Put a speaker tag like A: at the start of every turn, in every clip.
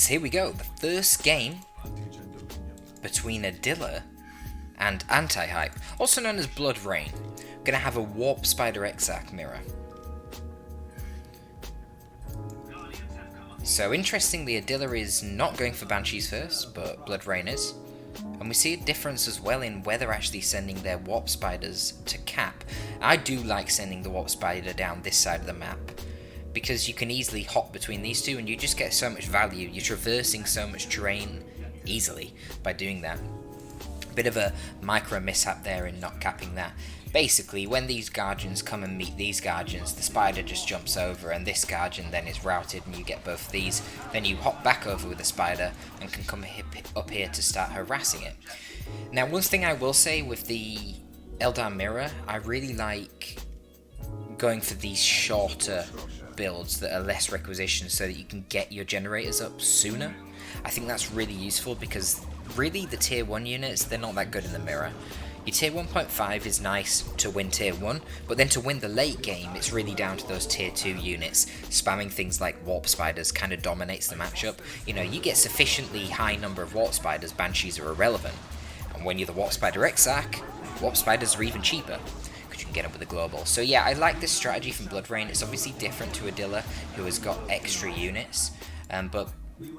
A: yes, here we go. The first game between Adila and Anti-Hype, also known as Blood Rain. We're going to have a Warp Spider Exarch mirror. So interestingly, Adila is not going for Banshees first, but Blood Rain is. And we see a difference as well in where they're actually sending their Warp Spiders to cap. I do like sending the Warp Spider down this side of the map, because you can easily hop between these two and you just get so much value. You're traversing so much terrain easily by doing that. Bit of a micro mishap there in not capping that. Basically, when these Guardians come and meet these Guardians, the Spider just jumps over and this Guardian then is routed and you get both of these. Then you hop back over with the Spider and can come up here to start harassing it. Now, one thing I will say with the Eldar mirror, I really like going for these shorter builds that are less requisitioned so that you can get your generators up sooner. I think that's really useful because really the tier 1 units, they're not that good in the mirror. Your tier 1.5 is nice to win tier 1, but then to win the late game, it's really down to those tier 2 units. Spamming things like Warp Spiders kind of dominates the matchup. You know, you get sufficiently high number of Warp Spiders, Banshees are irrelevant. And when you're the Warp Spider Exarch, Warp Spiders are even cheaper, because you can get them with a global. So yeah, I like this strategy from Blood Rain. It's obviously different to Adila, who has got extra units, but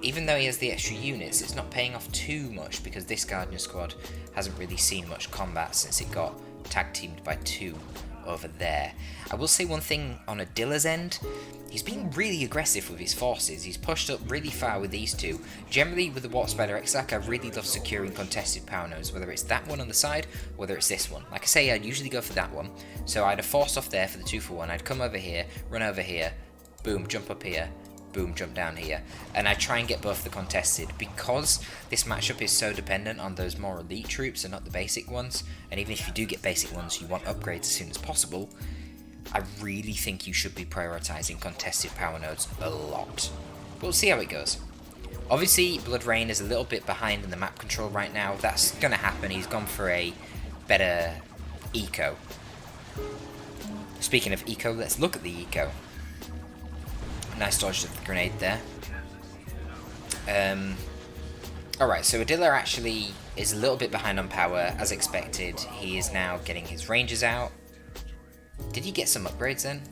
A: even though he has the extra units, it's not paying off too much because this Guardian squad hasn't really seen much combat since it got tag teamed by 2 over there. I will say one thing on Adila's end, he's been really aggressive with his forces. He's pushed up really far with these two. Generally with the Warp Spider Exarch, I really love securing contested power nodes, whether it's that one on the side, whether it's this one. Like I say, I'd usually go for that one. So I'd have forced off there for the 2-for-1, I'd come over here, run over here, boom, jump up here, boom, jump down here, and I try and get both the contested because this matchup is so dependent on those more elite troops and not the basic ones, and even if you do get basic ones, you want upgrades as soon as possible. I really think you should be prioritizing contested power nodes a lot. We'll see how it goes. Obviously, Blood Rain is a little bit behind in the map control right now. That's going to happen. He's gone for a better eco. Speaking of eco, let's look at the eco. Nice dodge of the grenade there. Alright, so Adila actually is a little bit behind on power, as expected. He is now getting his ranges out. Did he get some upgrades then?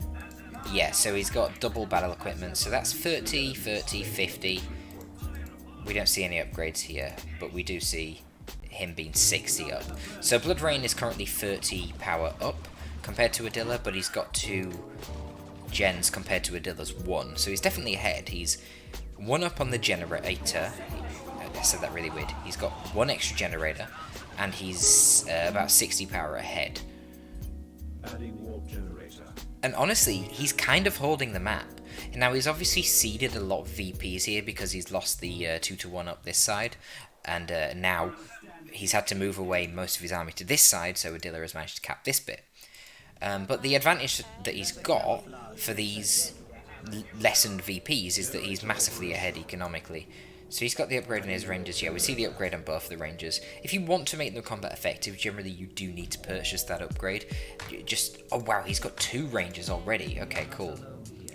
A: Yeah, so he's got double battle equipment, so that's 30, 30, 50. We don't see any upgrades here, but we do see him being 60 up. So Blood Rain is currently 30 power up compared to Adila, but he's got 2 gens compared to Adila's 1, so he's definitely ahead. He's 1 up on the generator. I said that really weird. He's got 1 extra generator, and he's about 60 power ahead. And honestly, he's kind of holding the map. Now, he's obviously seeded a lot of VPs here because he's lost the 2-to-1 up this side, and now he's had to move away most of his army to this side, so Adila has managed to cap this bit. But the advantage that he's got for these lessened VPs is that he's massively ahead economically. So he's got the upgrade in his rangers. Yeah, we see the upgrade on both of the rangers. If you want to make them combat effective, generally you do need to purchase that upgrade. Just, oh wow, he's got 2 rangers already. Okay, cool.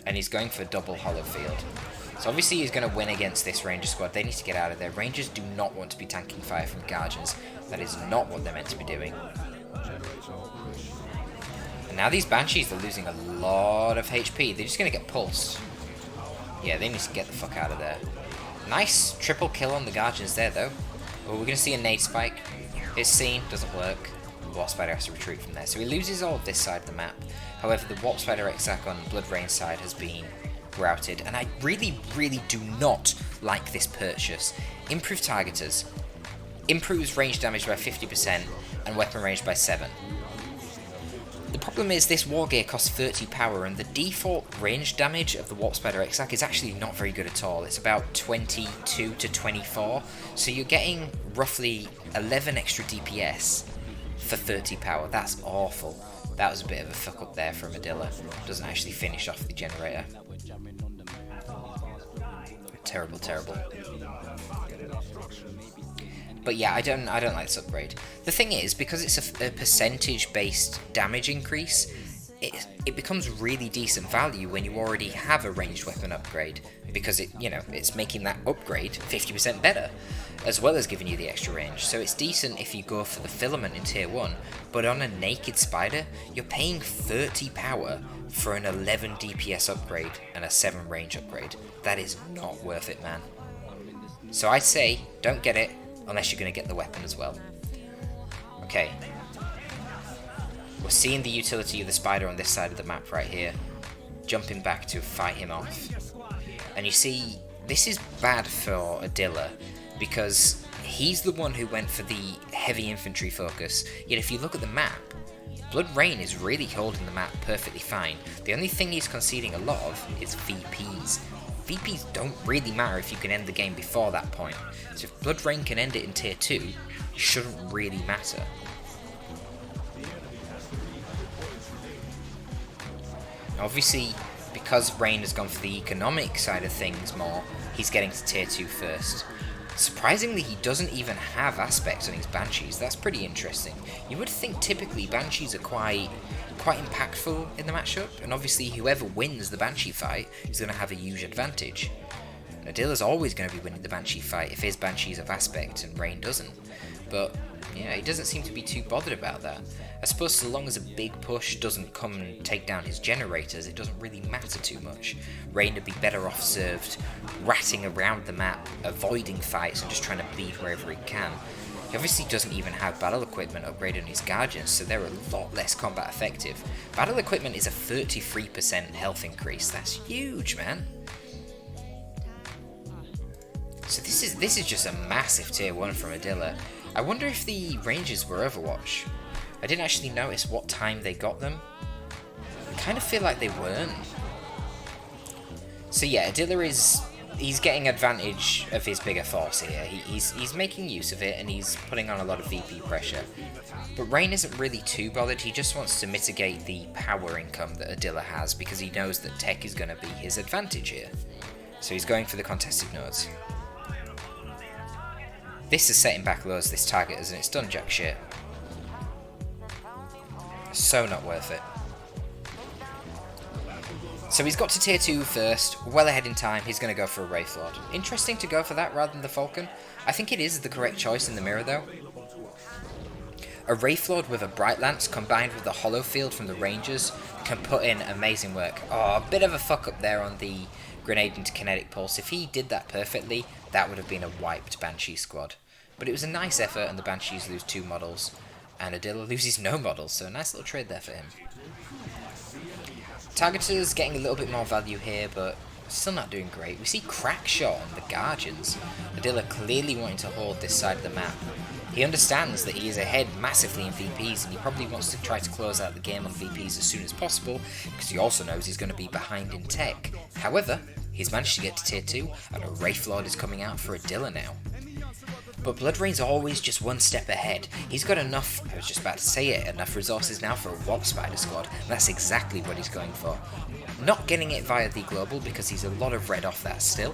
A: And he's going for double hollow field. So obviously he's going to win against this ranger squad. They need to get out of there. Rangers do not want to be tanking fire from Guardians. That is not what they're meant to be doing. And now these Banshees are losing a lot of HP. They're just going to get pulsed. Yeah, they need to get the fuck out of there. Nice triple kill on the Guardians there, though. Oh, we're going to see a nade spike. It's seen, doesn't work. Warp Spider has to retreat from there. So he loses all of this side of the map. However, the Warp Spider Exarch on Blood Rain side has been routed. And I really, really do not like this purchase. Improved targeters. Improves range damage by 50% and weapon range by 7. The problem is this war gear costs 30 power and the default range damage of the Warp Spider Exarch is actually not very good at all. It's about 22 to 24, so you're getting roughly 11 extra DPS for 30 power. That's awful. That was a bit of a fuck up there from Adila. Doesn't actually finish off the generator. Terrible, terrible. But yeah, I don't like this upgrade. The thing is, because it's a percentage-based damage increase, it becomes really decent value when you already have a ranged weapon upgrade, because it's making that upgrade 50% better, as well as giving you the extra range. So it's decent if you go for the filament in tier 1, but on a naked spider, you're paying 30 power for an 11 DPS upgrade and a 7 range upgrade. That is not worth it, man. So I say, don't get it, unless you're going to get the weapon as well. Okay. We're seeing the utility of the spider on this side of the map right here. Jumping back to fight him off. And you see, this is bad for Adila, because he's the one who went for the heavy infantry focus. Yet if you look at the map, Blood Rain is really holding the map perfectly fine. The only thing he's conceding a lot of is VPs. VPs don't really matter if you can end the game before that point. So if Blood Rain can end it in tier 2, it shouldn't really matter. Obviously, because Rain has gone for the economic side of things more, he's getting to tier 2 first. Surprisingly, he doesn't even have aspects on his Banshees. That's pretty interesting. You would think typically Banshees are quite impactful in the matchup, and obviously whoever wins the Banshee fight is going to have a huge advantage. Adila's always going to be winning the Banshee fight if his Banshees have aspect and Rain doesn't. But yeah, he doesn't seem to be too bothered about that. I suppose so long as a big push doesn't come and take down his generators, it doesn't really matter too much. Rain would be better off served ratting around the map, avoiding fights and just trying to bleed wherever he can. He obviously doesn't even have battle equipment upgraded on his Guardians, so they're a lot less combat effective. Battle equipment is a 33% health increase. That's huge, man. So this is just a massive tier 1 from Adila. I wonder if the ranges were Overwatch. I didn't actually notice what time they got them. I kind of feel like they weren't. So yeah, Adila he's getting advantage of his bigger force here. He's making use of it, and he's putting on a lot of VP pressure. But Rain isn't really too bothered. He just wants to mitigate the power income that Adila has, because he knows that tech is going to be his advantage here. So he's going for the contested nodes. This is setting back loads, this target, and it's done jack shit. So not worth it. So he's got to tier 2 first, well ahead in time. He's going to go for a Reupload. Interesting to go for that rather than the Falcon. I think it is the correct choice in the mirror though. A Reupload with a Bright Lance combined with the Hollow Field from the Rangers can put in amazing work. Oh, a bit of a fuck up there on the grenade into kinetic pulse. If he did that perfectly, that would have been a wiped Banshee squad. But it was a nice effort, and the Banshees lose 2 models, and Adila loses no models, so a nice little trade there for him. Targeter's getting a little bit more value here, but still not doing great. We see Crack Shot on the Guardians. Adila clearly wanting to hold this side of the map. He understands that he is ahead massively in VPs, and he probably wants to try to close out the game on VPs as soon as possible, because he also knows he's going to be behind in tech. However, he's managed to get to tier 2, and a Reupload is coming out for Adila now. But Blood Rain's always just one step ahead. He's got enough, I was just about to say it, enough resources now for a Warp Spider squad, and that's exactly what he's going for. Not getting it via the global, because he's a lot of red off that still,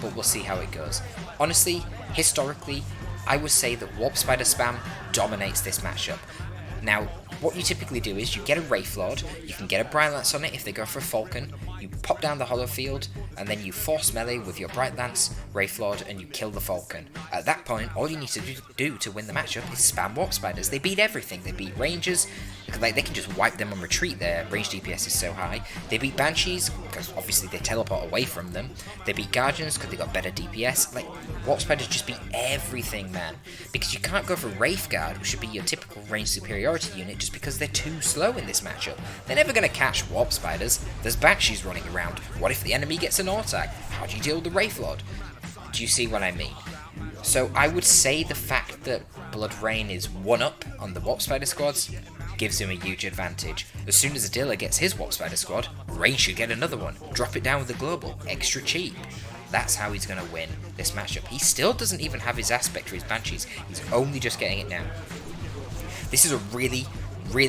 A: but we'll see how it goes. Honestly, historically, I would say that Warp Spider spam dominates this matchup. Now, what you typically do is you get a Reupload, you can get a Bright Lance on it if they go for a Falcon, you pop down the Hollow Field, and then you force melee with your Bright Lance, Reupload, and you kill the Falcon. At that point, all you need to do to win the matchup is spam Warp Spiders. They beat everything. They beat Rangers, like they can just wipe them on retreat, their range DPS is so high. They beat Banshees, because obviously they teleport away from them. They beat Guardians, because they got better DPS. Like, Warp Spiders just beat everything, man. Because you can't go for Wraith Guard, which should be your typical range superiority unit, just because they're too slow in this matchup. They're never going to catch Warp Spiders. There's Banshees running around. What if the enemy gets an auto-attack? How do you deal with the Reupload? Do you see what I mean? So I would say the fact that Blood Rain is 1-up on the Warp Spider squads gives him a huge advantage. As soon as Adila gets his Warp Spider squad, Rain should get another one. Drop it down with the global, extra cheap. That's how he's going to win this matchup. He still doesn't even have his aspect for his Banshees. He's only just getting it now. This is a really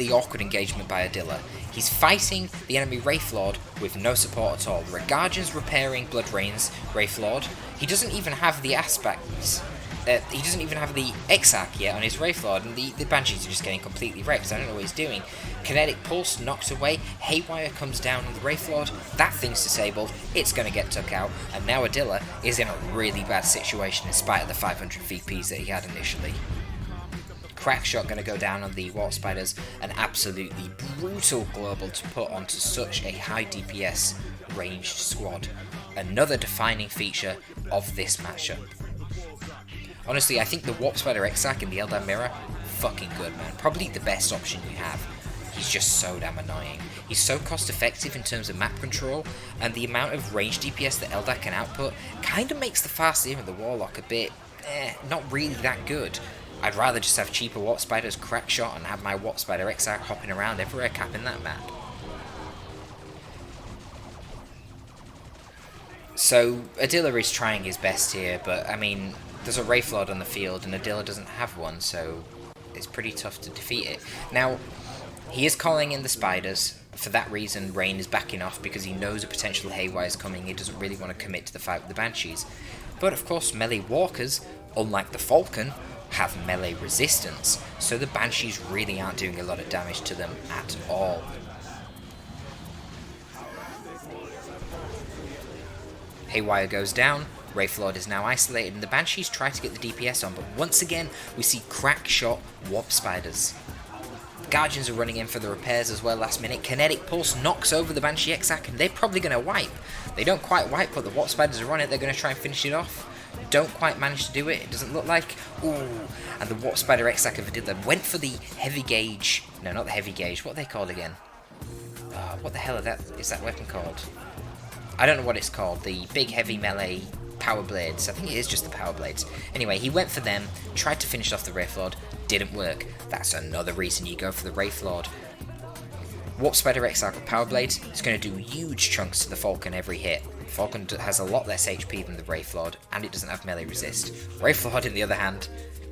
A: awkward engagement by Adila. He's fighting the enemy Reupload with no support at all. Guardian's repairing Blood Rain's Reupload. He doesn't even have the aspects he doesn't even have the Exarch yet on his Reupload, and the Banshees are just getting completely wrecked. I don't know what he's doing. Kinetic Pulse knocks away, Haywire comes down on the Reupload, that thing's disabled, it's going to get took out, and now Adila is in a really bad situation in spite of the 500 VPs that he had initially. Crackshot going to go down on the Warp Spiders, an absolutely brutal global to put onto such a high DPS ranged squad. Another defining feature of this matchup. Honestly, I think the Warp Spider Exarch and the Eldar Mirror, fucking good, man. Probably the best option you have. He's just so damn annoying. He's so cost effective in terms of map control, and the amount of range DPS that Eldar can output kind of makes the Farseer and the Warlock a bit, not really that good. I'd rather just have cheaper Warp Spiders Crackshot and have my Warp Spider Exarch hopping around everywhere capping that map. So, Adila is trying his best here, but I mean, there's a Reupload on the field and Adila doesn't have one, so it's pretty tough to defeat it. Now, he is calling in the Spiders. For that reason, Rain is backing off because he knows a potential Haywire is coming. He doesn't really want to commit to the fight with the Banshees. But of course, melee Walkers, unlike the Falcon, have melee resistance, so the Banshees really aren't doing a lot of damage to them at all. Haywire goes down, Reupload is now isolated, and the Banshees try to get the DPS on, but once again we see Crackshot Warp Spiders. Guardians are running in for the repairs as well last minute. Kinetic Pulse knocks over the Banshee Exarch, and they're probably going to wipe. They don't quite wipe, but the Warp Spiders are on it, they're going to try and finish it off. Don't quite manage to do it, it doesn't look like. Ooh, and the Warp Spider Exarch of Adila went for the heavy gauge. No, not the heavy gauge, what are they called again? What the hell is that weapon called? I don't know what it's called, the big heavy melee power blades. I think it is just the power blades. Anyway, he went for them, tried to finish off the Reupload, didn't work. That's another reason you go for the Reupload. Warp Spider Exarch with power blades is going to do huge chunks to the Falcon every hit. Falcon has a lot less HP than the Reupload, and it doesn't have melee resist. Reupload, on the other hand,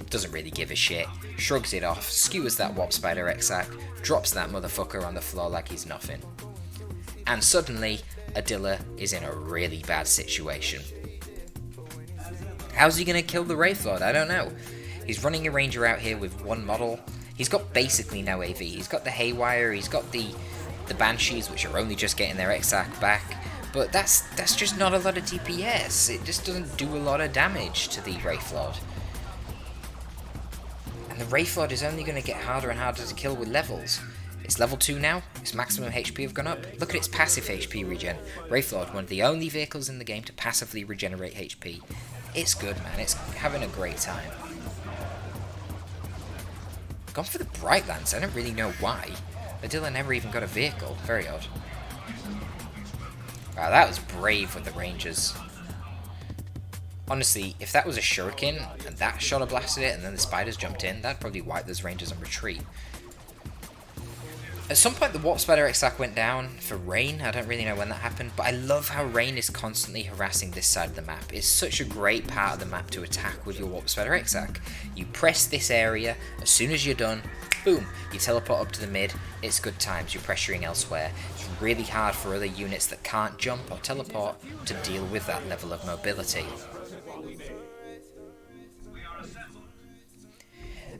A: doesn't really give a shit, shrugs it off, skewers that Warp Spider Exarch, drops that motherfucker on the floor like he's nothing. And suddenly, Adila is in a really bad situation. How's he going to kill the Reupload? I don't know. He's running a Ranger out here with one model. He's got basically no AV. He's got the Haywire, he's got the Banshees, which are only just getting their Exarch back. But that's just not a lot of DPS. It just doesn't do a lot of damage to the Reupload. And the Reupload is only going to get harder and harder to kill with levels. It's level 2 now, its maximum HP have gone up. Look at its passive HP regen. Reupload, one of the only vehicles in the game to passively regenerate HP. It's good, man, it's having a great time. Gone for the Bright Lance, I don't really know why. Adila never even got a vehicle, very odd. Wow, that was brave with the Rangers. Honestly, if that was a Shuriken, and that shot have blasted it, and then the Spiders jumped in, that'd probably wipe those Rangers on retreat. At some point the Warp Spider Exarch went down for Rain, I don't really know when that happened, but I love how Rain is constantly harassing this side of the map. It's such a great part of the map to attack with your Warp Spider Exarch. You press this area, as soon as you're done, boom, you teleport up to the mid, it's good times, you're pressuring elsewhere. It's really hard for other units that can't jump or teleport to deal with that level of mobility.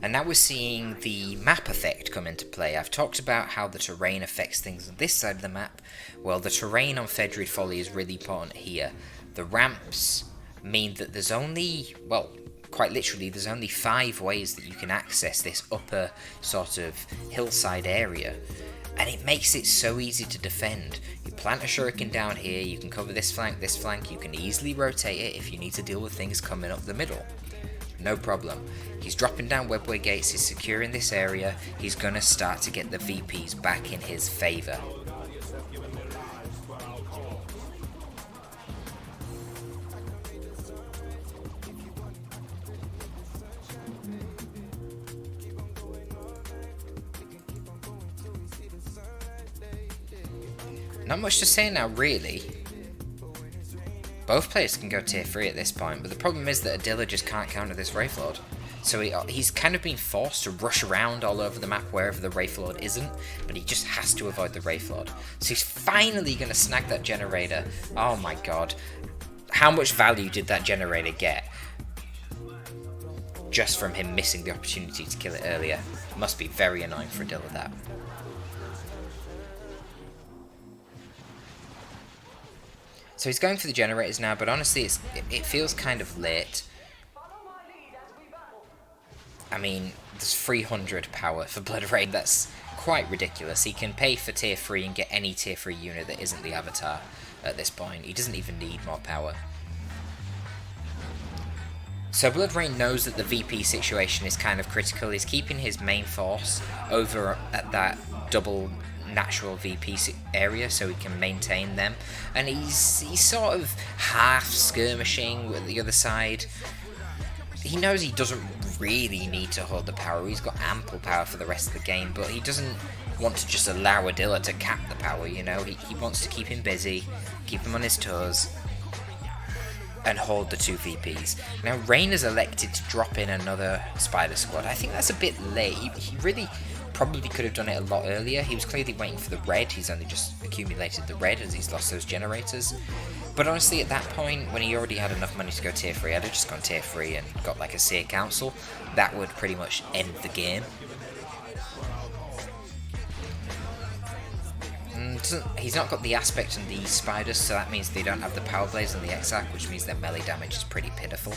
A: And now we're seeing the map effect come into play. I've talked about how the terrain affects things on this side of the map. Well, the terrain on Fedrid Folly is really important here. The ramps mean that there's only, well, quite literally, there's only 5 ways that you can access this upper sort of hillside area. And it makes it so easy to defend. You plant a shuriken down here, you can cover this flank, you can easily rotate it if you need to deal with things coming up the middle. No problem. He's dropping down webway gates, he's securing this area, he's gonna start to get the VPs back in his favour. Not much to say now, really. Both players can go tier 3 at this point, but the problem is that Adila just can't counter this Reupload. So he's kind of been forced to rush around all over the map wherever the Reupload isn't, but he just has to avoid the Reupload. So he's finally going to snag that generator. Oh my god. How much value did that generator get? just from him missing the opportunity to kill it earlier. Must be very annoying for Adila, that. So he's going for the generators now, but honestly it feels kind of late. I mean, there's 300 power for Blood Rain. That's quite ridiculous. He can pay for tier 3 and get any tier 3 unit that isn't the Avatar at this point. He doesn't even need more power. So Blood Rain knows that the VP situation is kind of critical. He's keeping his main force over at that double natural VP area so he can maintain them. And he's sort of half skirmishing with the other side. He knows he doesn't really need to hold the power. He's got ample power for the rest of the game, but he doesn't want to just allow Adila to cap the power, you know? He wants to keep him busy, keep him on his toes, and hold the 2 VPs. Now, Rain has elected to drop in another Spider Squad. I think that's a bit late. He really probably could have done it a lot earlier. He was clearly waiting for the red. He's only just accumulated the red as he's lost those generators. But honestly, at that point, when he already had enough money to go tier 3, I'd have just gone tier 3 and got like a Seer Council. That would pretty much end the game. He's not got the aspect on these spiders, so that means they don't have the power blades on the Exarch, which means their melee damage is pretty pitiful.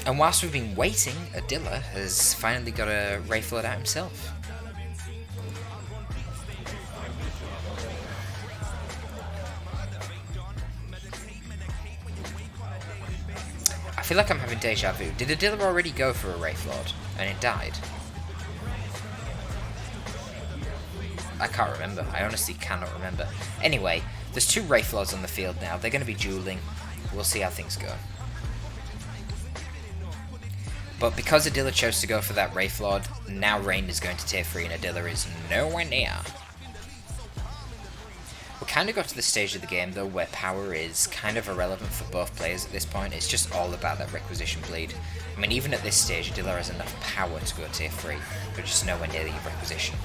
A: And whilst we've been waiting, Adila has finally got a Reupload out himself. I feel like I'm having deja vu. Did Adila already go for a Reupload and it died? I can't remember. I honestly cannot remember. Anyway, there's 2 Reuploads on the field now. They're going to be dueling. We'll see how things go. But because Adila chose to go for that Reupload, now Rain is going to tier 3 and Adila is nowhere near. We kind of got to the stage of the game though where power is kind of irrelevant for both players at this point. It's just all about that Requisition Bleed. I mean, even at this stage, Adila has enough power to go tier 3, but just nowhere near the Requisition.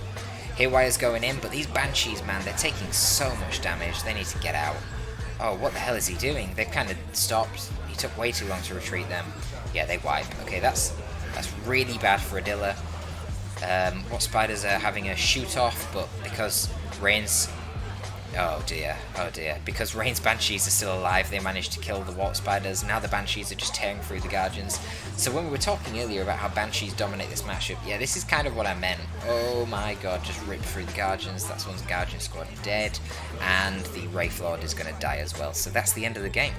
A: Haywire's going in, but these Banshees, man, they're taking so much damage. They need to get out. Oh, what the hell is he doing? They've kind of stopped. He took way too long to retreat them. Yeah, they wipe. Okay, that's really bad for Adila. What spiders are having a shoot off, but because Rain's... Oh dear, oh dear. Because Rain's Banshees are still alive, they managed to kill the Warp Spiders. Now the Banshees are just tearing through the Guardians. So when we were talking earlier about how Banshees dominate this matchup, yeah, this is kind of what I meant. Oh my god, just ripped through the Guardians. That's one's Guardian squad dead. And the Reupload is going to die as well. So that's the end of the game.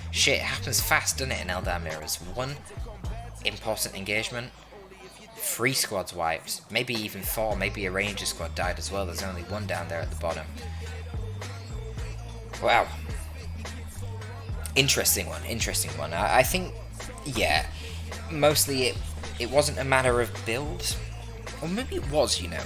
A: Shit, it happens fast, doesn't it, in Eldar Mirrors? 1 important engagement. 3 squads wiped, maybe even 4, maybe a Ranger squad died as well. There's only 1 down there at the bottom. Wow. Interesting one, interesting one. I think, yeah, mostly it wasn't a matter of build, or maybe it was, you know.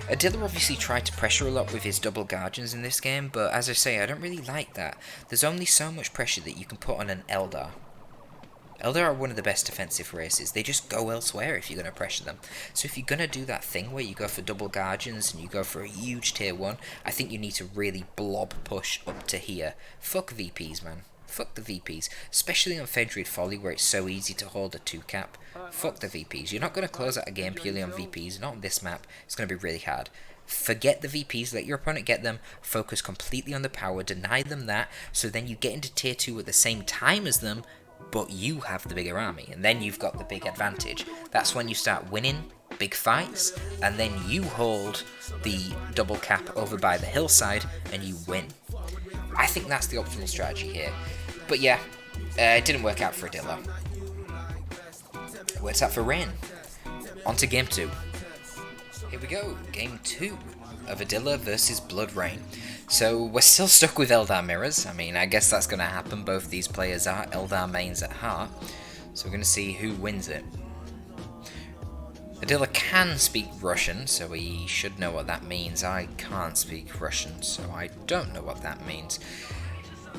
A: Adila obviously tried to pressure a lot with his double Guardians in this game, but as I say, I don't really like that. There's only so much pressure that you can put on an Eldar. Eldar are one of the best defensive races. They just go elsewhere if you're going to pressure them. So if you're going to do that thing where you go for double Guardians and you go for a huge tier 1, I think you need to really blob push up to here. Fuck VPs, man. Fuck the VPs. Especially on Fedrid Folly where it's so easy to hold a 2 cap. Fuck the VPs. You're not going to close out a game purely on VPs. Not on this map. It's going to be really hard. Forget the VPs, let your opponent get them, focus completely on the power, deny them that, so then you get into tier 2 at the same time as them, but you have the bigger army, and then you've got the big advantage. That's when you start winning big fights, and then you hold the double cap over by the hillside, and you win. I think that's the optimal strategy here. But yeah, it didn't work out for Adila. It worked out for Rain. On to game 2. Here we go, game 2 of Adila versus Blood Rain. So we're still stuck with Eldar Mirrors. I mean, I guess that's going to happen. Both these players are Eldar mains at heart. So we're going to see who wins it. Adila can speak Russian, so he should know what that means. I can't speak Russian, so I don't know what that means.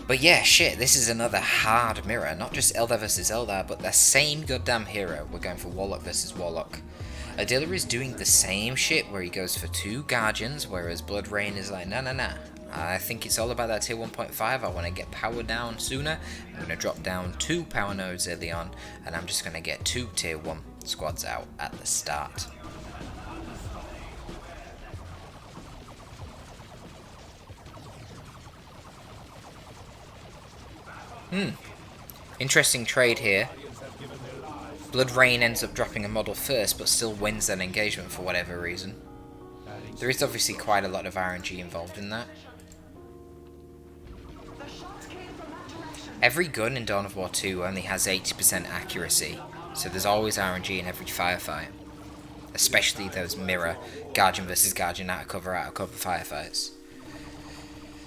A: But yeah, shit, this is another hard mirror. Not just Eldar versus Eldar, but the same goddamn hero. We're going for Warlock versus Warlock. Adila is doing the same shit where he goes for 2 Guardians, whereas Blood Rain is like, nah, nah, nah. I think it's all about that tier 1.5. I want to get power down sooner. I'm going to drop down 2 power nodes early on, and I'm just going to get 2 tier 1 squads out at the start. Interesting trade here. Blood Rain ends up dropping a model first, but still wins that engagement for whatever reason. There is obviously quite a lot of RNG involved in that. Every gun in Dawn of War 2 only has 80% accuracy, so there's always RNG in every firefight. Especially those mirror Guardian versus Guardian out of cover firefights.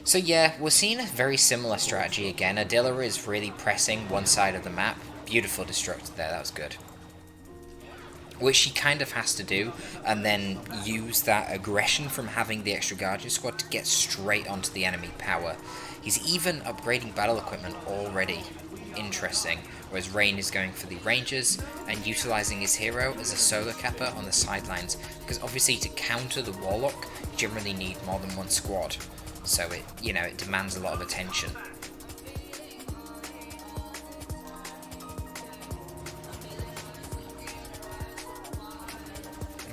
A: So yeah, we're seeing a very similar strategy again. Adila is really pressing one side of the map. Beautiful destruct there, that was good. Which she kind of has to do, and then use that aggression from having the extra Guardian squad to get straight onto the enemy power. He's even upgrading battle equipment already. Interesting. Whereas Rain is going for the Rangers and utilising his hero as a solo capper on the sidelines. Because obviously to counter the Warlock, you generally need more than one squad. So it, you know, it demands a lot of attention.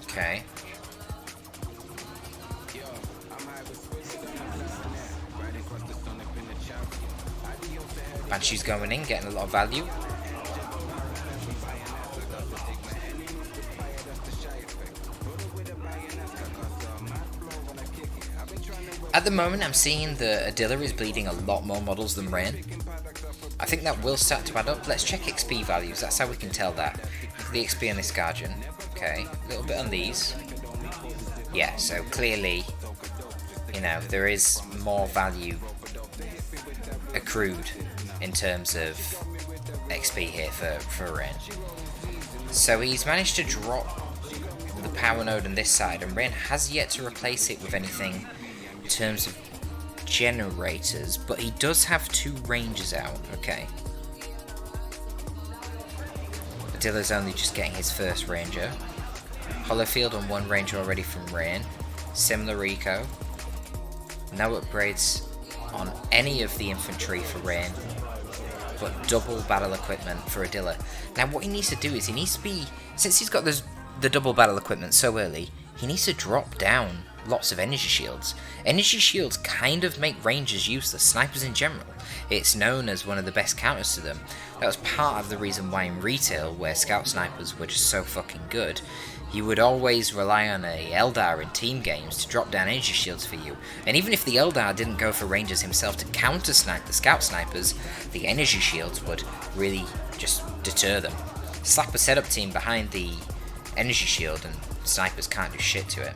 A: Okay. Banshee's going in, getting a lot of value. At the moment, I'm seeing that Adila is bleeding a lot more models than Rain. I think that will start to add up. Let's check XP values, that's how we can tell that. The XP on this Guardian. Okay, a little bit on these. Yeah, so clearly, you know, there is more value accrued in terms of XP here for Rain. So he's managed to drop the power node on this side, and Rain has yet to replace it with anything in terms of generators, but he does have 2 Rangers out. Okay. Adila's only just getting his first Ranger. Hollowfield on 1 Ranger already from Rain. Similar eco. No upgrades on any of the infantry for Rain, but double battle equipment for Adila. Now what he needs to do is he needs to be, since he's got the double battle equipment so early, he needs to drop down lots of energy shields. Energy shields kind of make Rangers useless, snipers in general. It's known as one of the best counters to them. That was part of the reason why in retail, where scout snipers were just so fucking good, you would always rely on a Eldar in team games to drop down energy shields for you. And even if the Eldar didn't go for Rangers himself to counter snipe the scout snipers, the energy shields would really just deter them. Slap a setup team behind the energy shield and snipers can't do shit to it.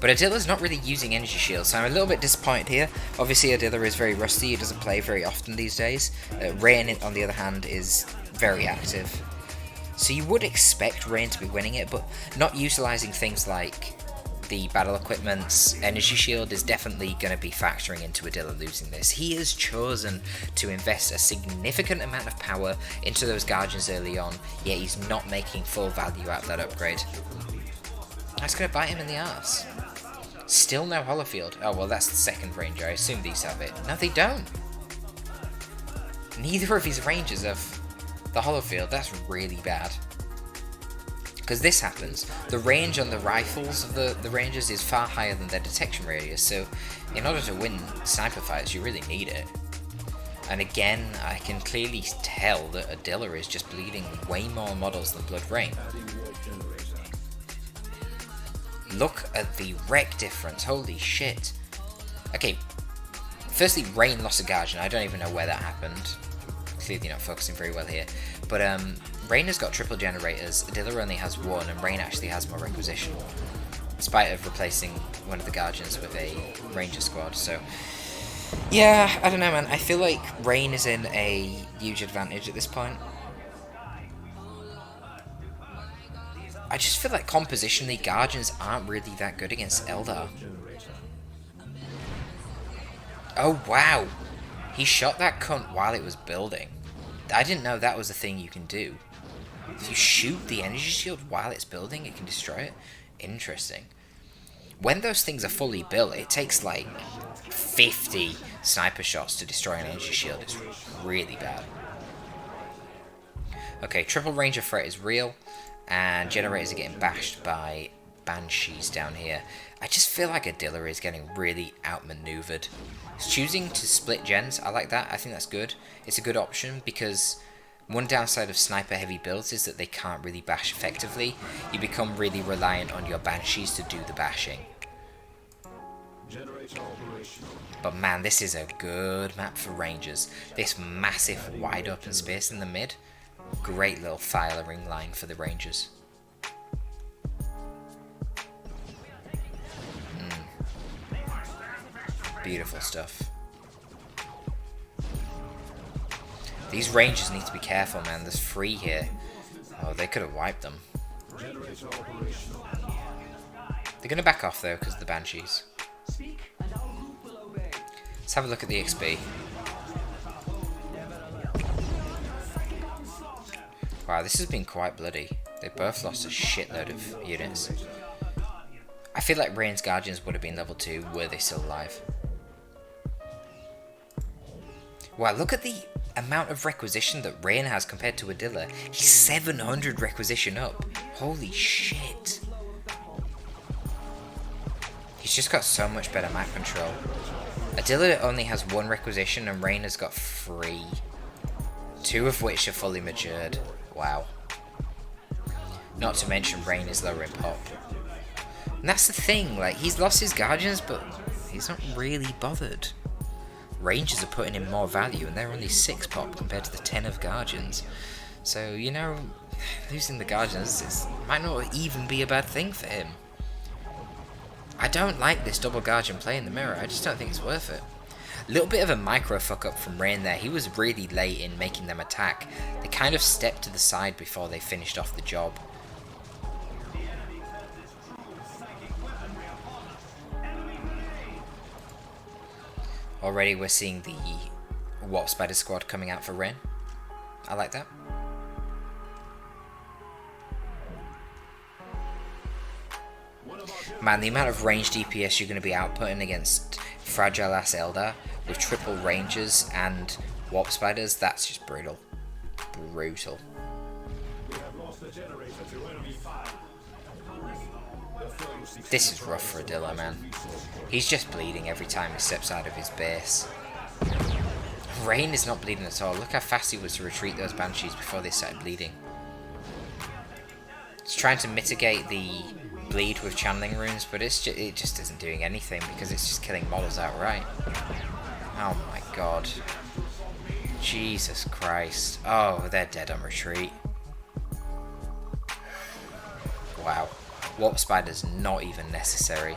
A: But Adila's not really using energy shields, so I'm a little bit disappointed here. Obviously Adila is very rusty, he doesn't play very often these days. Rain, on the other hand, is very active. So you would expect Rain to be winning it, but not utilising things like the battle equipment's energy shield is definitely going to be factoring into Adila losing this. He has chosen to invest a significant amount of power into those Guardians early on, yet he's not making full value out of that upgrade. That's going to bite him in the arse. Still no Hollowfield. Oh, well, that's the second Ranger. I assume these have it. No, they don't. Neither of his Rangers have the Hollowfield. That's really bad. Because this happens. The range on the rifles of the Rangers is far higher than their detection radius, so in order to win sniper fights, you really need it. And again, I can clearly tell that Adila is just bleeding way more models than Blood Rain. Look at the wreck difference, holy shit. Okay, firstly, Rain lost a Guardian, I don't even know where that happened. Clearly not focusing very well here. But Rain has got triple generators, Adila only has 1, and Rain actually has more requisition. In spite of replacing one of the Guardians with a Ranger squad, so... yeah, I don't know man, I feel like Rain is in a huge advantage at this point. I just feel like compositionally, Guardians aren't really that good against Eldar. Oh wow! He shot that cunt while it was building. I didn't know that was a thing you can do. If you shoot the energy shield while it's building, it can destroy it? Interesting. when those things are fully built, it takes like 50 sniper shots to destroy an energy shield. It's really bad. Okay, triple ranger threat is real, and generators are getting bashed by banshees down here. I just feel like Adila is getting really outmaneuvered. He's choosing to split gens. I like that. I think that's good. It's a good option because one downside of sniper heavy builds is that they can't really bash effectively. You become really reliant on your banshees to do the bashing. But man, this is a good map for rangers. This massive wide open space in the mid. Great little firing line for the rangers. Beautiful stuff. These rangers need to be careful, man. There's 3 here. Oh, they could have wiped them. They're going to back off though because of the banshees. Let's have a look at the XP. Wow, this has been quite bloody. They both lost a shitload of units. I feel like Rain's Guardians would have been level 2 were they still alive. Wow, look at the amount of requisition that Rain has compared to Adila. He's 700 requisition up. Holy shit. He's just got so much better map control. Adila only has 1 requisition and Rain has got 3. 2 of which are fully matured. Wow. Not to mention Rain is lower in pop. And that's the thing, like, he's lost his Guardians, but he's not really bothered. Rangers are putting in more value, and they're only 6 pop compared to the 10 of Guardians. So, you know, losing the Guardians might not even be a bad thing for him. I don't like this double Guardian play in the mirror. I just don't think it's worth it. A little bit of a micro fuck up from Rain there. He was really late in making them attack. They kind of stepped to the side before they finished off the job. Already we're seeing the Warp Spider squad coming out for Rain. I like that. Man, the amount of range DPS you're going to be outputting against fragile ass Eldar with triple rangers and Warp Spiders, that's just brutal. Brutal. This is rough for Adila, man. He's just bleeding every time he steps out of his base. Rain is not bleeding at all. Look how fast he was to retreat those banshees before they started bleeding. He's trying to mitigate the bleed with channeling runes, but it just isn't doing anything because it's just killing models outright. Oh my god. Jesus Christ. Oh, they're dead on retreat. Wow. Warp Spider's not even necessary.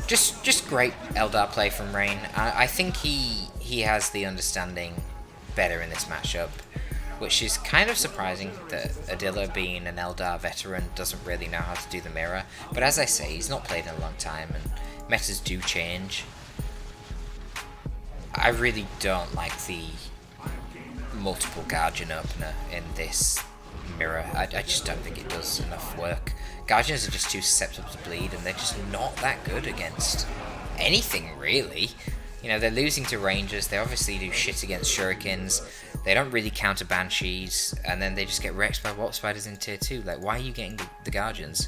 A: Just great Eldar play from Rain. I think he has the understanding better in this matchup, which is kind of surprising that Adila, being an Eldar veteran, doesn't really know how to do the mirror. But as I say, he's not played in a long time, and metas do change. I really don't like the multiple Guardian opener in this mirror. I just don't think it does enough work. Guardians are just too susceptible to bleed, and they're just not that good against anything, really. You know, they're losing to Rangers, they obviously do shit against Shurikens, they don't really counter Banshees, and then they just get wrecked by Warp Spiders in tier 2. Like, why are you getting the Guardians?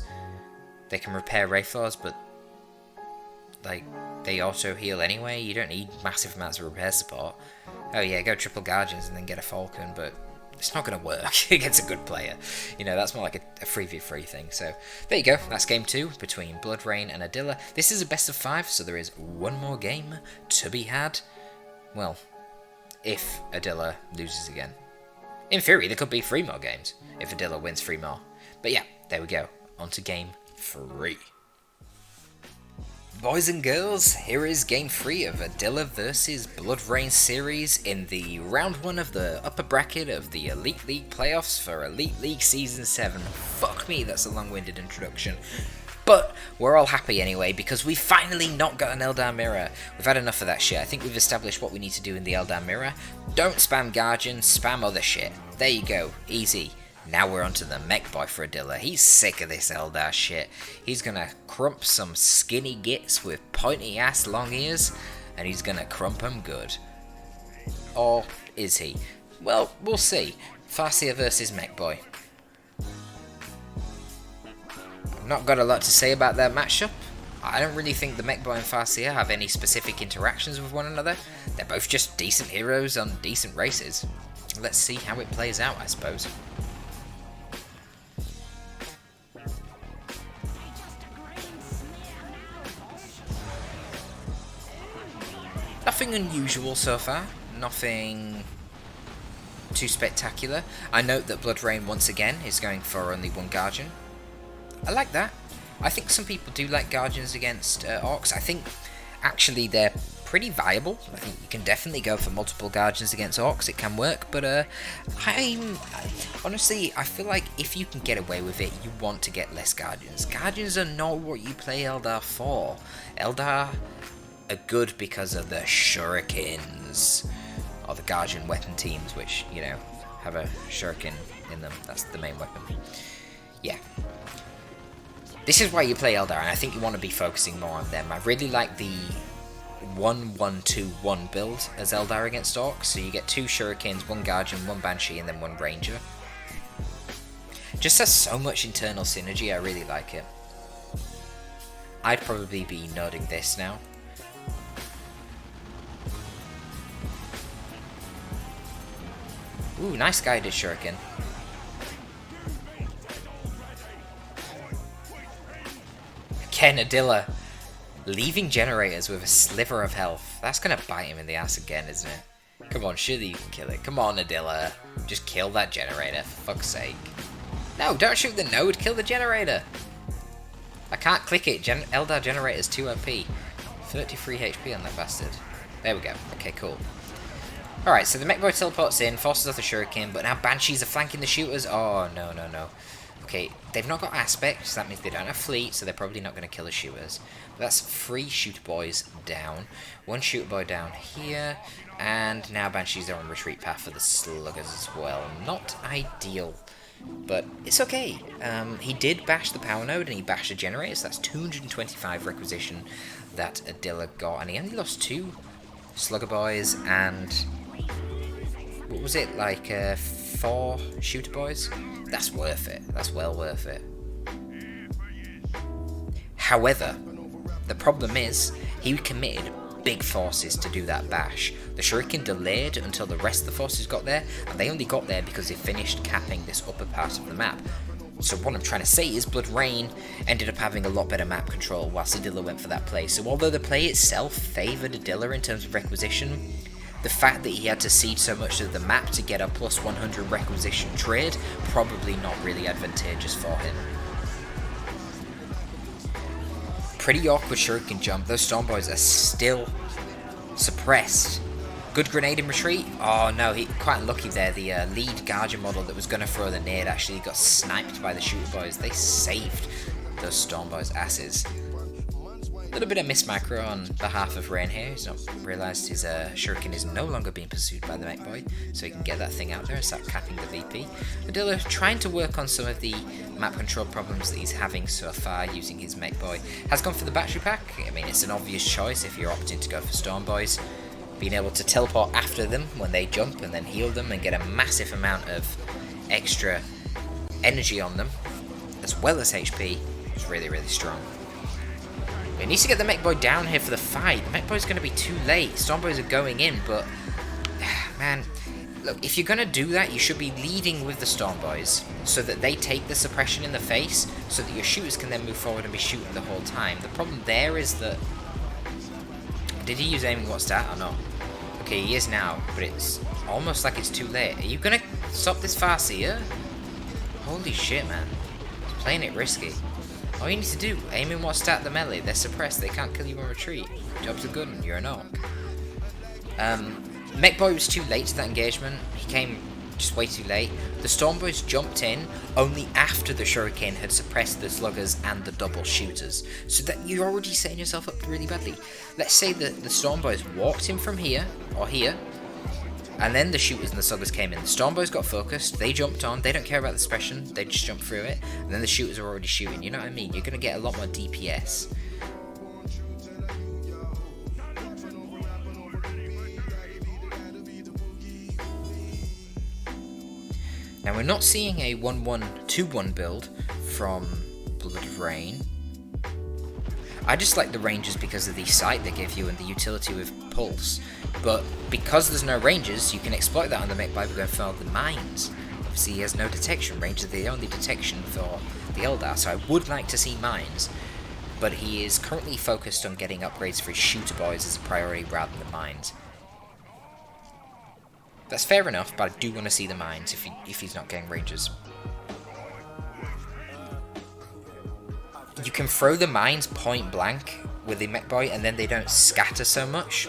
A: They can repair Wraithflaws, but, like, they auto heal anyway. You don't need massive amounts of repair support. Oh yeah, go triple Guardians and then get a Falcon, but it's not going to work against a good player. You know, that's more like a 3v3 thing. So, there you go. That's game 2 between Blood Rain and Adila. This is a best of 5, so there is one more game to be had. Well, if Adila loses again. In theory, there could be 3 more games if Adila wins 3 more. But yeah, there we go. On to game 3. Boys and girls, here is game 3 of Adila vs Blood Rain series in the round 1 of the upper bracket of the Elite League playoffs for Elite League Season 7. Fuck me, that's a long-winded introduction. But we're all happy anyway, because we finally not got an Eldar Mirror. We've had enough of that shit. I think we've established what we need to do in the Eldar Mirror. Don't spam Guardian, spam other shit. There you go, easy. Now we're onto the Mekboy for Adila. He's sick of this Eldar shit. He's gonna crump some skinny gits with pointy ass long ears, and he's gonna crump them good. Or is he? Well, we'll see. Farseer versus Mekboy. I've not got a lot to say about their matchup. I don't really think the Mekboy and Farseer have any specific interactions with one another. They're both just decent heroes on decent races. Let's see how it plays out, I suppose. Nothing unusual so far. Nothing too spectacular. I note that Blood Rain once again is going for only one Guardian. I like that. I think some people do like Guardians against Orcs. I think actually they're pretty viable. I think you can definitely go for multiple Guardians against Orcs. It can work, but honestly, I feel like if you can get away with it, you want to get less Guardians. Guardians are not what you play Eldar for. Eldar are good because of the shurikens, or the Guardian weapon teams, which, you know, have a shuriken in them. That's the main weapon. Yeah. This is why you play Eldar, and I think you want to be focusing more on them. I really like the 1-1-2-1 build as Eldar against Orcs, so you get 2 shurikens, 1 Guardian, 1 Banshee, and then 1 Ranger. Just has so much internal synergy, I really like it. I'd probably be nodding this now. Ooh, nice guided shuriken. Again, Adila leaving generators with a sliver of health. That's gonna bite him in the ass again, isn't it? Come on, surely you can kill it. Come on, Adila. Just kill that generator, for fuck's sake. No, don't shoot the node, kill the generator. I can't click it. Eldar generator's 2 OP. 33 HP on that bastard. There we go. Okay, cool. Alright, so the Mekboy teleports in, forces off the shuriken, but now Banshees are flanking the shooters. Oh, no, no, no. Okay, they've not got aspect, so that means they don't have fleet, so they're probably not going to kill the shooters. But that's 3 shooter boys down. 1 shooter boy down here, and now Banshees are on retreat path for the sluggers as well. Not ideal, but it's okay. He did bash the power node, and he bashed the generator, so that's 225 requisition that Adila got, and he only lost 2 slugger boys, and what was it, like 4 shooter boys? That's worth it. That's well worth it. However, the problem is, he committed big forces to do that bash. The shuriken delayed until the rest of the forces got there, and they only got there because they finished capping this upper part of the map. So what I'm trying to say is Blood Rain ended up having a lot better map control whilst Adila went for that play. So although the play itself favoured Adila in terms of requisition, the fact that he had to cede so much of the map to get a plus 100 requisition trade, probably not really advantageous for him. Pretty awkward shuriken jump. Those storm boys are still suppressed. Good grenade in retreat. Oh no, he quite unlucky there. The lead Guardian model that was going to throw the nade actually got sniped by the shooter boys. They saved those storm boys' asses. A little bit of miss micro on behalf of Rain here. He's not realised his shuriken is no longer being pursued by the Mekboy, so he can get that thing out there and start capping the VP. Adila trying to work on some of the map control problems that he's having so far using his Mekboy. Has gone for the battery pack. I mean, it's an obvious choice if you're opting to go for Storm Boys. Being able to teleport after them when they jump and then heal them and get a massive amount of extra energy on them, as well as HP, is really, really strong. He needs to get the Mekboy down here for the fight. The Mekboy's going to be too late. Stormboys are going in, but man, look, if you're going to do that, you should be leading with the Stormboys so that they take the suppression in the face so that your shooters can then move forward and be shooting the whole time. The problem there is that... Did he use aiming what stat or not? Okay, he is now, but it's almost like it's too late. Are you going to stop this Farseer? Holy shit, man. He's playing it risky. All you need to do, aim in what stat the melee. They're suppressed, they can't kill you in retreat. Job's a good one, you're an orc. Mekboy was too late to that engagement. He came just way too late. The Stormboys jumped in only after the Shuriken had suppressed the sluggers and the double shooters. So that you're already setting yourself up really badly. Let's say that the Stormboys walked in from here, or here, And then the shooters and the sluggers came in. The Stormboys got focused, they jumped on, they don't care about the suppression, they just jump through it. And then the shooters are already shooting, you know what I mean? You're going to get a lot more DPS. Now we're not seeing a 1-1-2-1 build from Blood Rain. I just like the Rangers because of the sight they give you and the utility with Pulse. But because there's no Rangers, you can exploit that on the Mekboy by going for the mines. Obviously he has no detection. Rangers are the only detection for the Eldar, so I would like to see mines. But he is currently focused on getting upgrades for his shooter boys as a priority rather than mines. That's fair enough, but I do want to see the mines if he's not getting Rangers. You can throw the mines point blank with the Mekboy and then they don't scatter so much.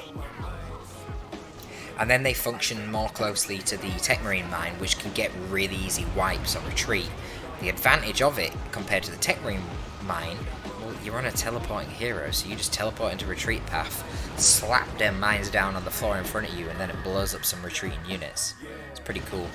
A: And then they function more closely to the Tech Marine mine, which can get really easy wipes on retreat. The advantage of it compared to the Tech Marine mine, well, you're on a teleporting hero, so you just teleport into retreat path, slap them mines down on the floor in front of you, and then it blows up some retreating units. It's pretty cool.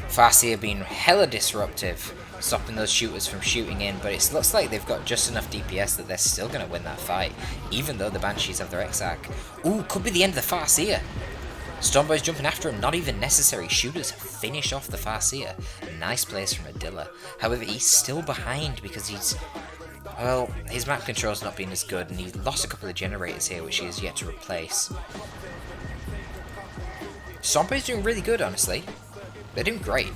A: Farseer being hella disruptive, stopping those shooters from shooting in, but it looks like they've got just enough DPS that they're still going to win that fight, even though the Banshees have their Exarch. Ooh, could be the end of the Farseer. Stormboy's jumping after him, not even necessary. Shooters finish off the Farseer. Nice place from Adila. However, he's still behind because well, his map control's not been as good, and he's lost a couple of generators here, which he has yet to replace. Stormboy's doing really good, honestly. They're doing great.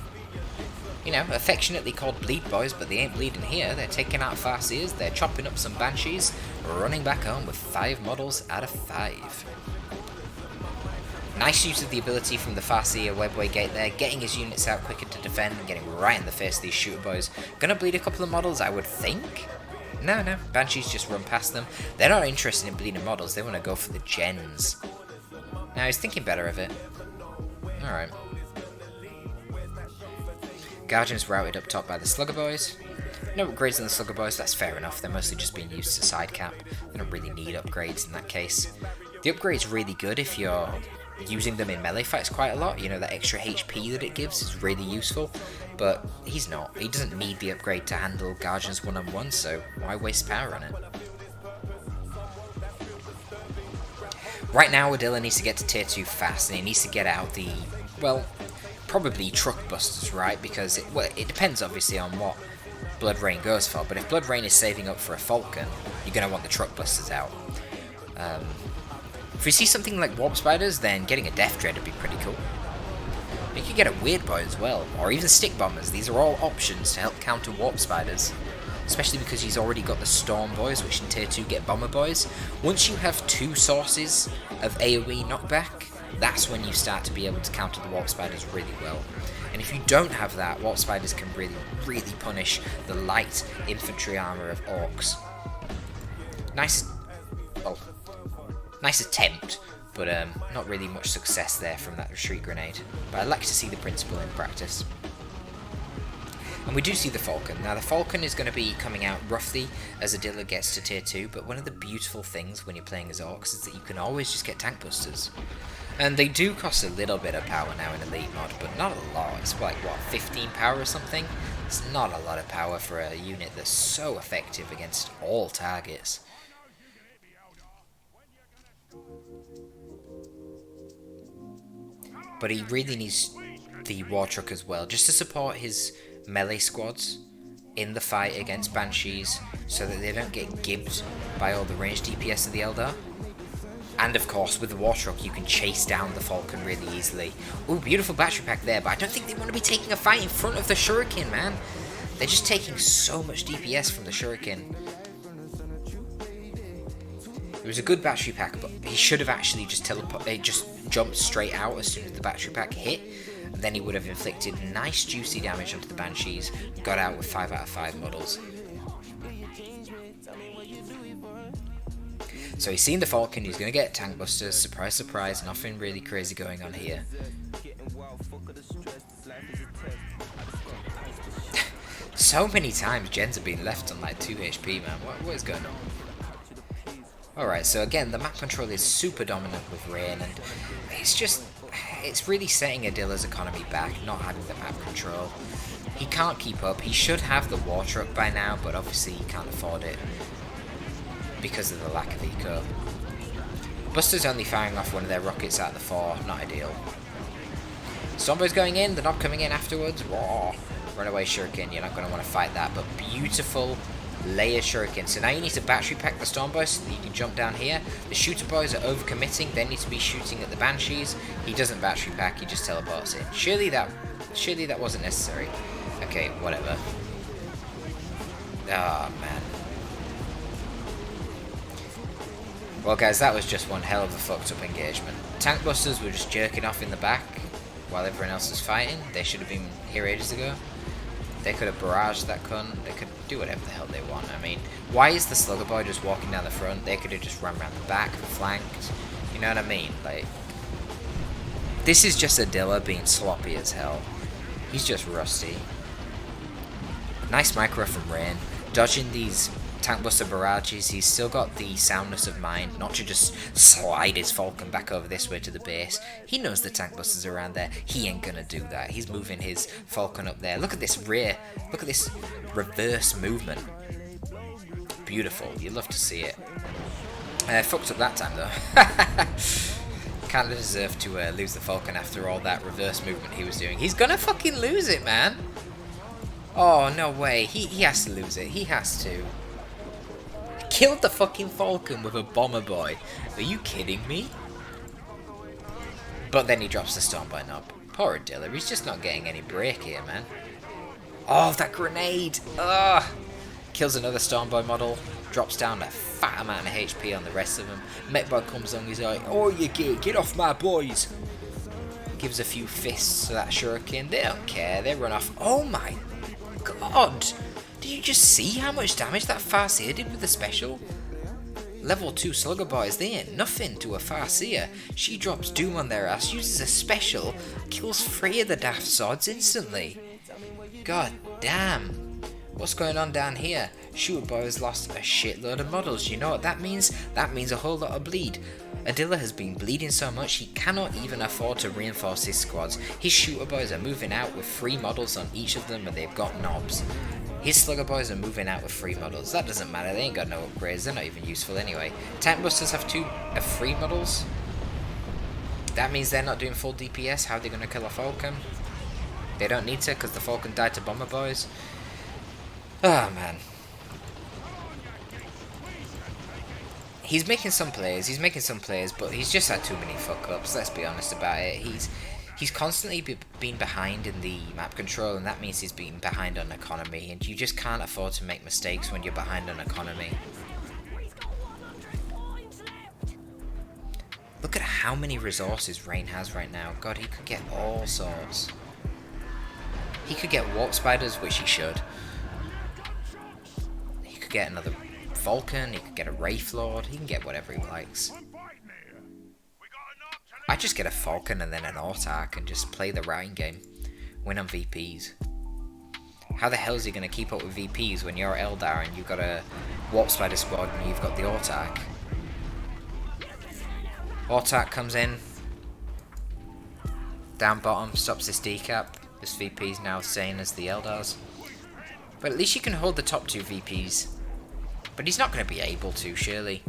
A: You know, affectionately called bleed boys, but they ain't bleeding here. They're taking out Farseers, they're chopping up some Banshees, running back home with 5 models out of 5. Nice use of the ability from the Farseer Webway Gate there, getting his units out quicker to defend and getting right in the face of these shooter boys. Gonna bleed a couple of models, I would think? No, Banshees just run past them. They're not interested in bleeding models, they want to go for the gens. Now, he's thinking better of it. Alright. Guardians routed up top by the Slugger Boys. No upgrades on the Slugger Boys, that's fair enough. They're mostly just being used to side cap. They don't really need upgrades in that case. The upgrade's really good if you're using them in melee fights quite a lot. You know, that extra HP that it gives is really useful. But he's not. He doesn't need the upgrade to handle Guardians one-on-one, so why waste power on it? Right now, Adila needs to get to tier 2 fast, and he needs to get out the, well, probably truck busters, right? Because it depends obviously on what Blood Rain goes for, but if Blood Rain is saving up for a Falcon, you're going to want the truck busters out. If we see something like Warp Spiders, then getting a Death Dread would be pretty cool. You could get a Weird Boy as well, or even Stick Bombers. These are all options to help counter Warp Spiders, especially because he's already got the Storm Boys, which in tier 2 get Bomber Boys. Once you have 2 sources of AoE knockback, that's when you start to be able to counter the Warp Spiders really well. And if you don't have that, Warp Spiders can really, really punish the light infantry armor of Orcs. Nice attempt, but not really much success there from that retreat grenade. But I'd like to see the principle in practice. And we do see the Falcon. Now the Falcon is going to be coming out roughly as Adila gets to tier 2, but one of the beautiful things when you're playing as Orcs is that you can always just get tank busters. And they do cost a little bit of power now in Elite mod, but not a lot. It's like, what, 15 power or something? It's not a lot of power for a unit that's so effective against all targets. But he really needs the War Truck as well, just to support his melee squads in the fight against Banshees, so that they don't get gibbed by all the ranged DPS of the Eldar. And of course, with the War Truck, you can chase down the Falcon really easily. Ooh, beautiful battery pack there, but I don't think they want to be taking a fight in front of the Shuriken, man. They're just taking so much DPS from the Shuriken. It was a good battery pack, but he should have actually just jumped straight out as soon as the battery pack hit, and then he would have inflicted nice juicy damage onto the Banshees and got out with 5 out of 5 models. So he's seen the Falcon, he's going to get tank busters, surprise surprise, nothing really crazy going on here. So many times gens have been left on like 2 HP, man. What is going on? Alright, so again, the map control is super dominant with Rain, and it's really setting Adila's economy back, not having the map control. He can't keep up. He should have the war truck by now, but obviously he can't afford it because of the lack of eco. Buster's only firing off one of their rockets out of the 4, not ideal. Stormboy's going in, they're not coming in afterwards. Whoa. Runaway Shuriken, you're not going to want to fight that, but beautiful layer Shuriken. So now you need to battery pack the Stormboy so that you can jump down here. The Shooter Boys are overcommitting, they need to be shooting at the Banshees. He doesn't battery pack, he just teleports in. Surely that wasn't necessary. Okay, whatever. Oh, man. Well, guys, that was just one hell of a fucked up engagement. Tank Busters were just jerking off in the back while everyone else was fighting. They should have been here ages ago. They could have barraged that cunt. They could do whatever the hell they want. I mean, why is the Slugger Boy just walking down the front? They could have just run around the back and flanked. You know what I mean? Like, this is just Adila being sloppy as hell. He's just rusty. Nice micro from Rain. Dodging these Tank Buster barrages, he's still got the soundness of mind not to just slide his Falcon back over this way to the base. He knows the Tank Busters are around there. He ain't gonna do that. He's moving his Falcon up there. Look at this rear. Look at this reverse movement. Beautiful. You love to see it. Fucked up that time though. Kind of deserved to lose the Falcon after all that reverse movement he was doing. He's gonna fucking lose it, man. Oh, no way. He has to lose it. He has to. Killed the fucking Falcon with a Bomber Boy. Are you kidding me? But then he drops the Stormboy knob. Poor Adila. He's just not getting any break here, man. Oh, that grenade. Ugh. Kills another Stormboy model. Drops down a fat amount of HP on the rest of them. Mekboy comes on, he's like, oh, you get off my boys. Gives a few fists to that Shuriken. They don't care. They run off. Oh my god. Did you just see how much damage that Farseer did with the special? Level 2 Slugger Boys, they ain't nothing to a Farseer. She drops Doom on their ass, uses a special, kills 3 of the Daft Swords instantly. God damn. What's going on down here? Shooter Boy has lost a shitload of models. You know what that means? That means a whole lot of bleed. Adila has been bleeding so much he cannot even afford to reinforce his squads. His Shooter Boys are moving out with 3 models on each of them and they've got knobs. His Slugger Boys are moving out with 3 models. That doesn't matter, they ain't got no upgrades, they're not even useful anyway. Tank Busters have 3 models. That means they're not doing full DPS. How are they going to kill a Falcon? They don't need to because the Falcon died to Bomber Boys. Oh man. He's making some plays, but he's just had too many fuck-ups, let's be honest about it. He's constantly been behind in the map control, and that means he's been behind on economy, and you just can't afford to make mistakes when you're behind on economy. Look at how many resources Rain has right now. God, he could get all sorts. He could get Warp Spiders, which he should. He could get another Falcon, he could get a Wraith Lord, he can get whatever he likes. I just get a Falcon and then an Autark and just play the routing game. Win on VPs. How the hell is he going to keep up with VPs when you're Eldar and you've got a Warp Spider squad and you've got the Autark? Autark comes in. Down bottom, stops this decap. This VP is now same as the Eldars. But at least you can hold the top 2 VPs. But he's not going to be able to, surely.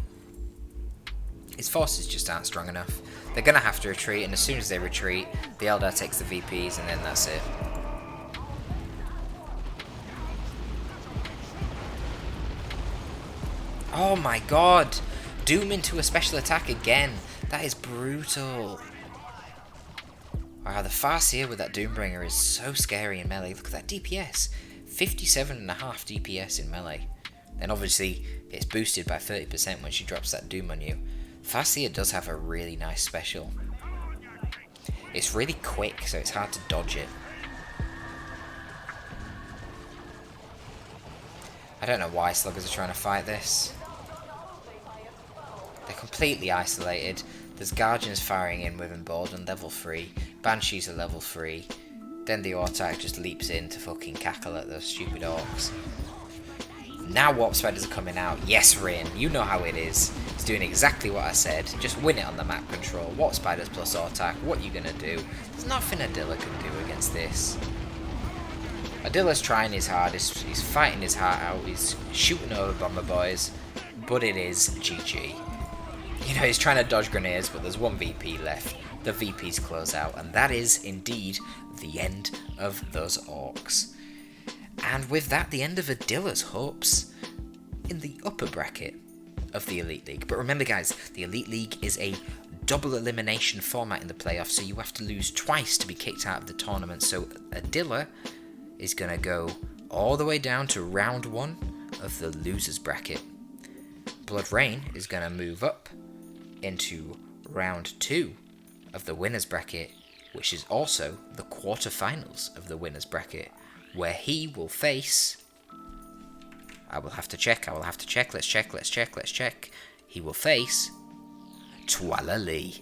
A: His forces just aren't strong enough. They're going to have to retreat, and as soon as they retreat, the Eldar takes the VPs, and then that's it. Oh my god! Doom into a special attack again! That is brutal. Wow, the Farseer with that Doombringer is so scary in melee. Look at that DPS. 57.5 DPS in melee. Then obviously, it's boosted by 30% when she drops that Doom on you. Farseer does have a really nice special. It's really quick, so it's hard to dodge it. I don't know why Sluggers are trying to fight this. They're completely isolated. There's Guardians firing in with Emboldened level 3. Banshees are level 3. Then the Autark just leaps in to fucking cackle at those stupid orcs. Now Warp Spiders are coming out. Yes, Rain, you know how it is. He's doing exactly what I said. Just win it on the map control. Warp Spiders plus attack. What you gonna do? There's nothing Adila can do against this. Adila's trying his hardest. He's fighting his heart out. He's shooting over Bomber Boys. But it is GG. You know, he's trying to dodge grenades, but there's one VP left. The VP's close out. And that is indeed the end of those orcs. And with that, the end of Adila's hopes in the upper bracket of the Elite League. But remember guys, the Elite League is a double elimination format in the playoffs, so you have to lose twice to be kicked out of the tournament. So Adila is going to go all the way down to round 1 of the losers bracket. Blood Rain is going to move up into round 2 of the winners bracket, which is also the quarterfinals of the winners bracket, where he will face... I will have to check. Let's check. He will face Twala.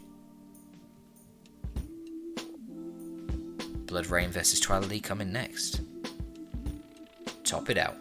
A: Blood Rain versus Twala coming next. Top it out.